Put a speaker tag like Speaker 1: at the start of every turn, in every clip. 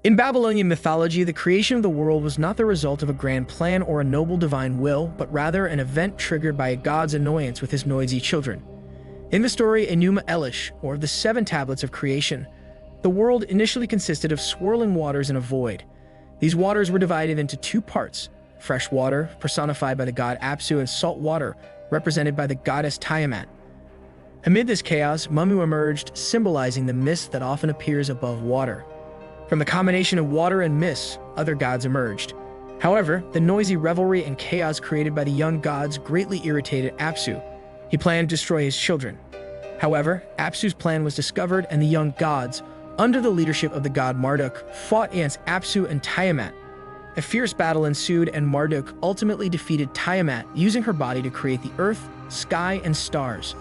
Speaker 1: In Babylonian mythology, the creation of the world was not the result of a grand plan or a noble divine will, but rather an event triggered by a god's annoyance with his noisy children. In the story Enuma Elish, or the Seven Tablets of Creation, the world initially consisted of swirling waters in a void. These waters were divided into two parts: fresh water, personified by the god Apsu, and salt water, represented by the goddess Tiamat. Amid this chaos, Mummu emerged, symbolizing the mist that often appears above water. From the combination of water and mist, other gods emerged. However, the noisy revelry and chaos created by the young gods greatly irritated Apsu. He planned to destroy his children. However, Apsu's plan was discovered, and the young gods, under the leadership of the god Marduk, fought against Apsu and Tiamat. A fierce battle ensued, and Marduk ultimately defeated Tiamat, using her body to create the earth, sky, and stars.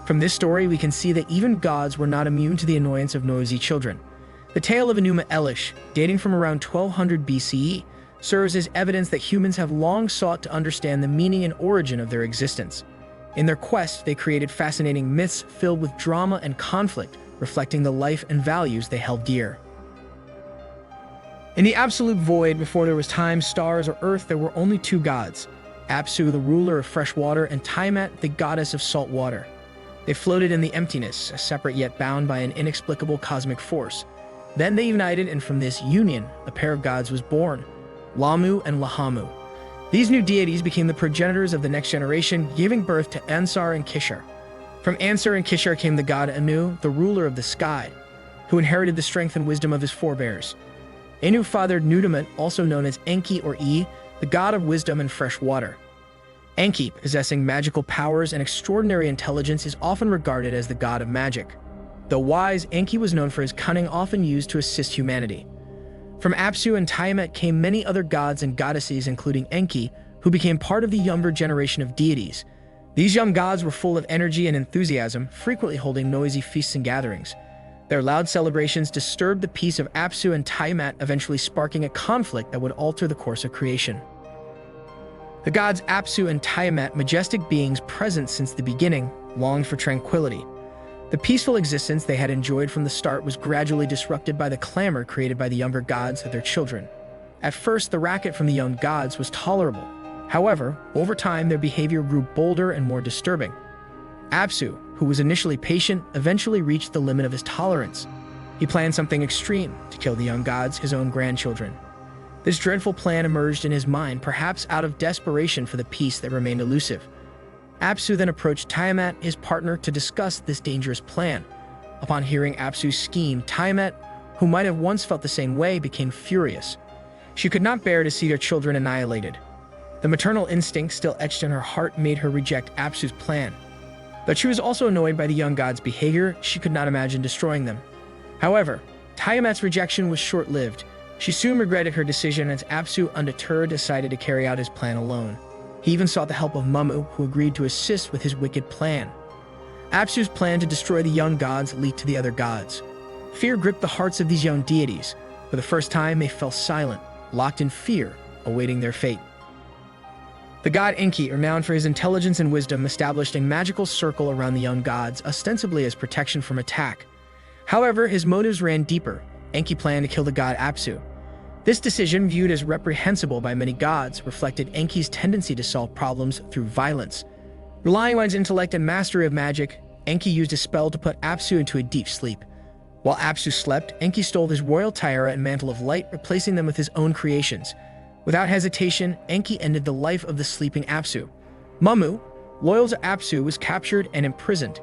Speaker 1: From this story, we can see that even gods were not immune to the annoyance of noisy children. The tale of Enuma Elish, dating from around 1200 BCE, serves as evidence that humans have long sought to understand the meaning and origin of their existence. In their quest, they created fascinating myths filled with drama and conflict, reflecting the life and values they held dear. In the absolute void, before there was time, stars, or earth, there were only two gods: Apsu, the ruler of fresh water, and Tiamat, the goddess of salt water. They floated in the emptiness, separate yet bound by an inexplicable cosmic force. Then they united, and from this union, a pair of gods was born: Lamu and Lahamu. These new deities became the progenitors of the next generation, giving birth to Ansar and Kishar. From Ansar and Kishar came the god Anu, the ruler of the sky, who inherited the strength and wisdom of his forebears. Anu fathered Nudimmud, also known as Enki or E, the god of wisdom and fresh water. Enki, possessing magical powers and extraordinary intelligence, is often regarded as the god of magic. Though wise, Enki was known for his cunning, often used to assist humanity. From Apsu and Tiamat came many other gods and goddesses, including Enki, who became part of the younger generation of deities. These young gods were full of energy and enthusiasm, frequently holding noisy feasts and gatherings. Their loud celebrations disturbed the peace of Apsu and Tiamat, eventually sparking a conflict that would alter the course of creation. The gods Apsu and Tiamat, majestic beings present since the beginning, longed for tranquility. The peaceful existence they had enjoyed from the start was gradually disrupted by the clamor created by the younger gods of their children. At first, the racket from the young gods was tolerable. However, over time, their behavior grew bolder and more disturbing. Apsu, who was initially patient, eventually reached the limit of his tolerance. He planned something extreme: to kill the young gods, his own grandchildren. This dreadful plan emerged in his mind, perhaps out of desperation for the peace that remained elusive. Apsu then approached Tiamat, his partner, to discuss this dangerous plan. Upon hearing Apsu's scheme, Tiamat, who might have once felt the same way, became furious. She could not bear to see their children annihilated. The maternal instinct still etched in her heart made her reject Apsu's plan. Though she was also annoyed by the young gods' behavior, she could not imagine destroying them. However, Tiamat's rejection was short-lived. She soon regretted her decision, as Apsu, undeterred, decided to carry out his plan alone. He even sought the help of Mummu, who agreed to assist with his wicked plan. Apsu's plan to destroy the young gods leaked to the other gods. Fear gripped the hearts of these young deities. For the first time, they fell silent, locked in fear, awaiting their fate. The god Enki, renowned for his intelligence and wisdom, established a magical circle around the young gods, ostensibly as protection from attack. However, his motives ran deeper. Enki planned to kill the god Apsu. This decision, viewed as reprehensible by many gods, reflected Enki's tendency to solve problems through violence. Relying on his intellect and mastery of magic, Enki used a spell to put Apsu into a deep sleep. While Apsu slept, Enki stole his royal tiara and mantle of light, replacing them with his own creations. Without hesitation, Enki ended the life of the sleeping Apsu. Mummu, loyal to Apsu, was captured and imprisoned.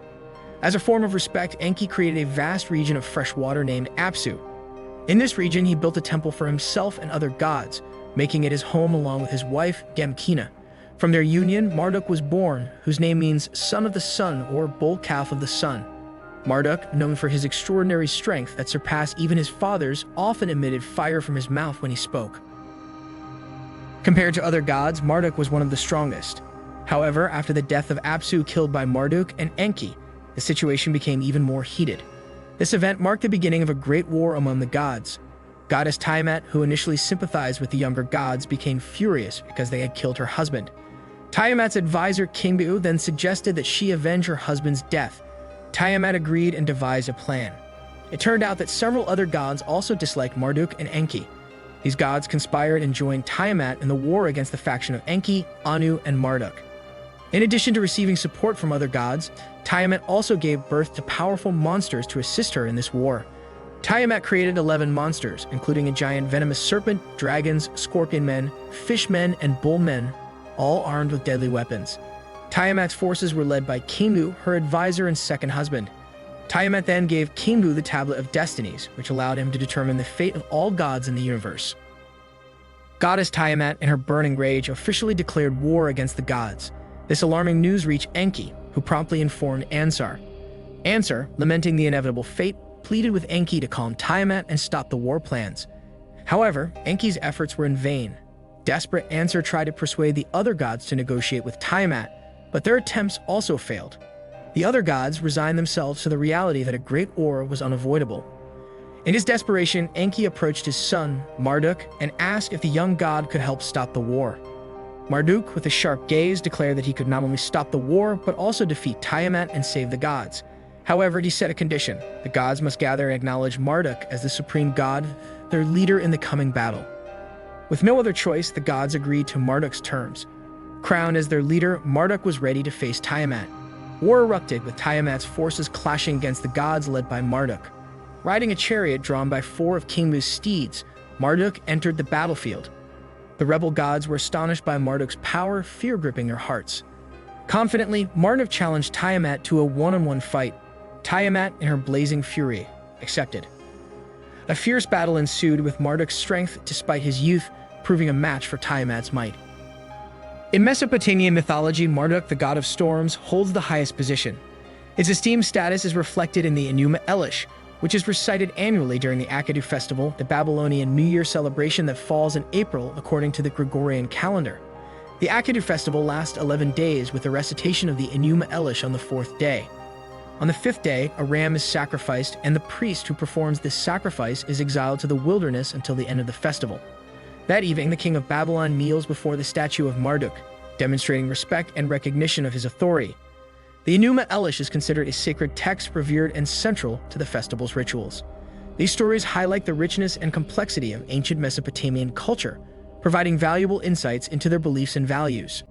Speaker 1: As a form of respect, Enki created a vast region of fresh water named Apsu. In this region, he built a temple for himself and other gods, making it his home along with his wife, Gemkina. From their union, Marduk was born, whose name means son of the sun or bull calf of the sun. Marduk, known for his extraordinary strength that surpassed even his father's, often emitted fire from his mouth when he spoke. Compared to other gods, Marduk was one of the strongest. However, after the death of Apsu killed by Marduk and Enki, the situation became even more heated. This event marked the beginning of a great war among the gods. Goddess Tiamat, who initially sympathized with the younger gods, became furious because they had killed her husband. Tiamat's advisor Kingu then suggested that she avenge her husband's death. Tiamat agreed and devised a plan. It turned out that several other gods also disliked Marduk and Enki. These gods conspired and joined Tiamat in the war against the faction of Enki, Anu, and Marduk. In addition to receiving support from other gods, Tiamat also gave birth to powerful monsters to assist her in this war. Tiamat created 11 monsters, including a giant venomous serpent, dragons, scorpion men, fish men, and bull men, all armed with deadly weapons. Tiamat's forces were led by Kingu, her advisor and second husband. Tiamat then gave Kingu the Tablet of Destinies, which allowed him to determine the fate of all gods in the universe. Goddess Tiamat, in her burning rage, officially declared war against the gods. This alarming news reached Enki, who promptly informed Ansar. Ansar, lamenting the inevitable fate, pleaded with Enki to calm Tiamat and stop the war plans. However, Enki's efforts were in vain. Desperate, Ansar tried to persuade the other gods to negotiate with Tiamat, but their attempts also failed. The other gods resigned themselves to the reality that a great war was unavoidable. In his desperation, Enki approached his son, Marduk, and asked if the young god could help stop the war. Marduk, with a sharp gaze, declared that he could not only stop the war, but also defeat Tiamat and save the gods. However, he set a condition. The gods must gather and acknowledge Marduk as the supreme god, their leader in the coming battle. With no other choice, the gods agreed to Marduk's terms. Crowned as their leader, Marduk was ready to face Tiamat. War erupted, with Tiamat's forces clashing against the gods led by Marduk. Riding a chariot drawn by 4 of Kingu's steeds, Marduk entered the battlefield. The rebel gods were astonished by Marduk's power, fear gripping their hearts. Confidently, Marduk challenged Tiamat to a one-on-one fight. Tiamat, in her blazing fury, accepted. A fierce battle ensued, with Marduk's strength, despite his youth, proving a match for Tiamat's might. In Mesopotamian mythology, Marduk, the god of storms, holds the highest position. His esteemed status is reflected in the Enuma Elish, which is recited annually during the Akkadu festival, the Babylonian New Year celebration that falls in April according to the Gregorian calendar. The Akkadu festival lasts 11 days, with a recitation of the Enuma Elish on the 4th day. On the 5th day, a ram is sacrificed, and the priest who performs this sacrifice is exiled to the wilderness until the end of the festival. That evening, the king of Babylon kneels before the statue of Marduk, demonstrating respect and recognition of his authority. The Enuma Elish is considered a sacred text, revered and central to the festival's rituals. These stories highlight the richness and complexity of ancient Mesopotamian culture, providing valuable insights into their beliefs and values.